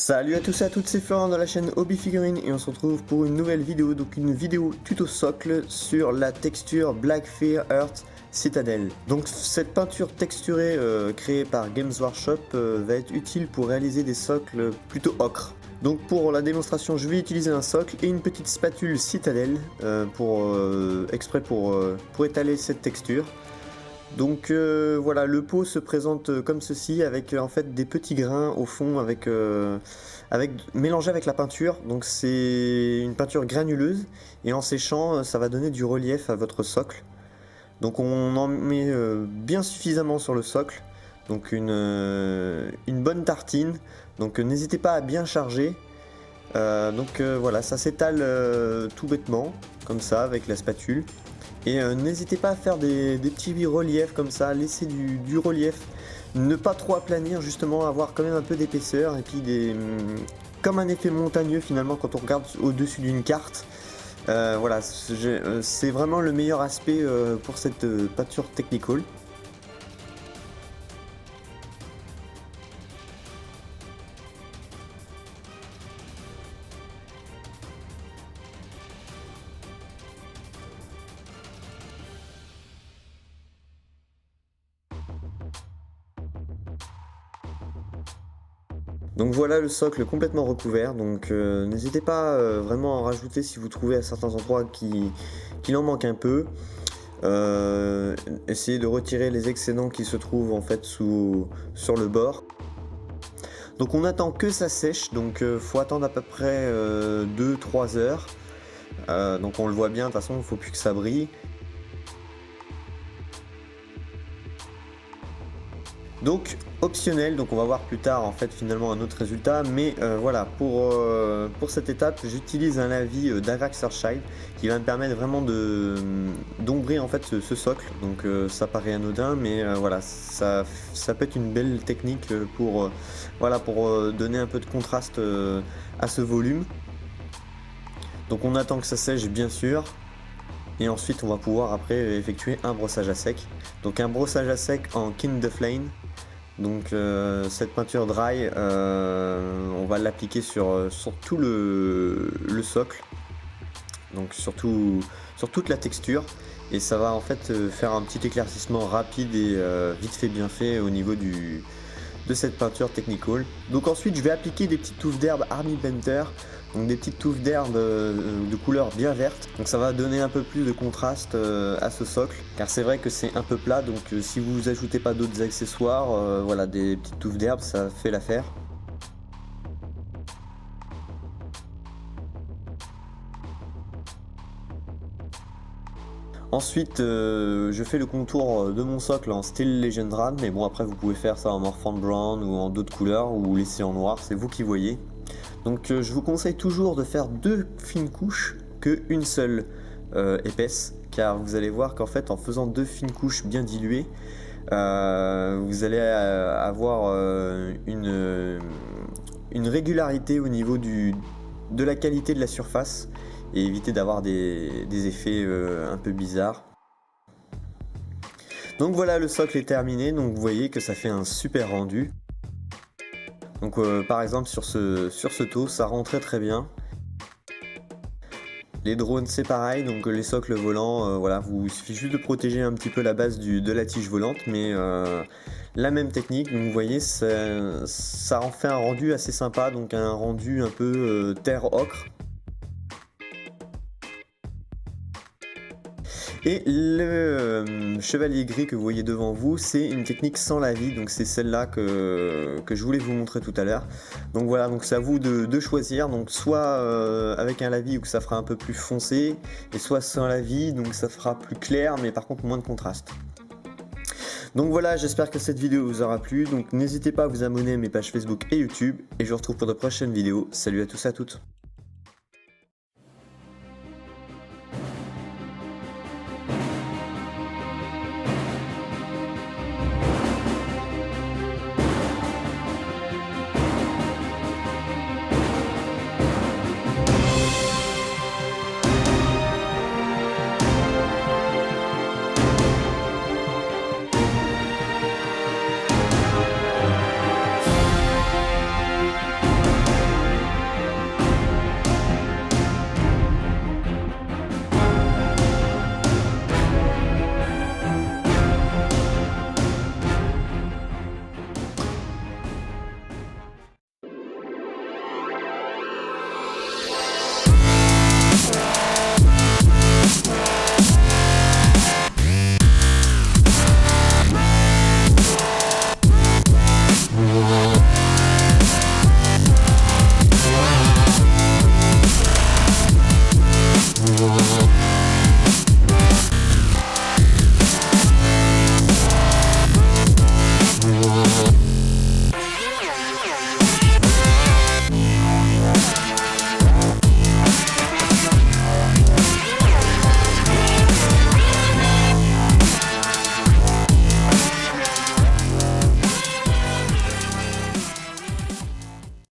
Salut à tous et à toutes, c'est Florent de la chaîne Hobby Figurines et on se retrouve pour une nouvelle vidéo, donc une vidéo tuto socle sur la texture Black Fear Earth Citadel. Donc cette peinture texturée créée par Games Workshop va être utile pour réaliser des socles plutôt ocre. Donc pour la démonstration, je vais utiliser un socle et une petite spatule Citadel exprès pour étaler cette texture. Donc voilà, le pot se présente comme ceci avec en fait des petits grains au fond mélangés avec la peinture. Donc c'est une peinture granuleuse et en séchant ça va donner du relief à votre socle. Donc on en met bien suffisamment sur le socle, donc une bonne tartine. Donc n'hésitez pas à bien charger. Voilà, ça s'étale tout bêtement comme ça avec la spatule. Et n'hésitez pas à faire des petits reliefs comme ça, laisser du relief, ne pas trop aplanir, justement avoir quand même un peu d'épaisseur et puis comme un effet montagneux finalement quand on regarde au-dessus d'une carte. Voilà, c'est vraiment le meilleur aspect pour cette peinture technical. Donc voilà le socle complètement recouvert, donc n'hésitez pas vraiment à en rajouter si vous trouvez à certains endroits qu'il en manque un peu. Essayez de retirer les excédents qui se trouvent en fait sur le bord. Donc on attend que ça sèche, donc faut attendre à peu près 2-3 heures. Donc on le voit bien, de toute façon il ne faut plus que ça brille. Donc optionnel, donc on va voir plus tard en fait finalement un autre résultat, mais voilà, pour cette étape j'utilise un lavis d'Avax Earthshine qui va me permettre vraiment d'ombrer en fait ce socle. Donc ça paraît anodin, mais voilà, ça peut être une belle technique pour donner un peu de contraste à ce volume. Donc on attend que ça sèche bien sûr. Et ensuite on va pouvoir après effectuer un brossage à sec. Donc un brossage à sec en Kind of Flame. Donc cette peinture dry, on va l'appliquer sur tout le socle. Donc sur toute la texture. Et ça va en fait faire un petit éclaircissement rapide et vite fait bien fait au niveau de cette peinture technical. Donc ensuite je vais appliquer des petites touffes d'herbe Army Painter, donc des petites touffes d'herbe de couleur bien verte. Donc ça va donner un peu plus de contraste à ce socle, car c'est vrai que c'est un peu plat, donc si vous ajoutez pas d'autres accessoires, voilà, des petites touffes d'herbe, ça fait l'affaire. Ensuite, je fais le contour de mon socle en style Legendran, mais bon après vous pouvez faire ça en Morphin Brown ou en d'autres couleurs ou laisser en noir, c'est vous qui voyez. Donc je vous conseille toujours de faire 2 fines couches que une seule épaisse, car vous allez voir qu'en fait en faisant 2 fines couches bien diluées, vous allez avoir une régularité au niveau de la qualité de la surface et éviter d'avoir des effets un peu bizarres. Donc voilà, le socle est terminé, donc vous voyez que ça fait un super rendu. Donc par exemple sur ce taux, ça rend très bien. Les drones c'est pareil, donc les socles volants, voilà, il suffit juste de protéger un petit peu la base de la tige volante, mais la même technique, donc vous voyez, ça en fait un rendu assez sympa, donc un rendu un peu terre ocre. Et le chevalier gris que vous voyez devant vous, c'est une technique sans lavis, donc c'est celle-là que je voulais vous montrer tout à l'heure. Donc voilà, donc c'est à vous de choisir, donc soit avec un lavis où ça fera un peu plus foncé, et soit sans lavis, donc ça fera plus clair, mais par contre moins de contraste. Donc voilà, j'espère que cette vidéo vous aura plu, donc n'hésitez pas à vous abonner à mes pages Facebook et YouTube, et je vous retrouve pour de prochaines vidéos. Salut à tous et à toutes.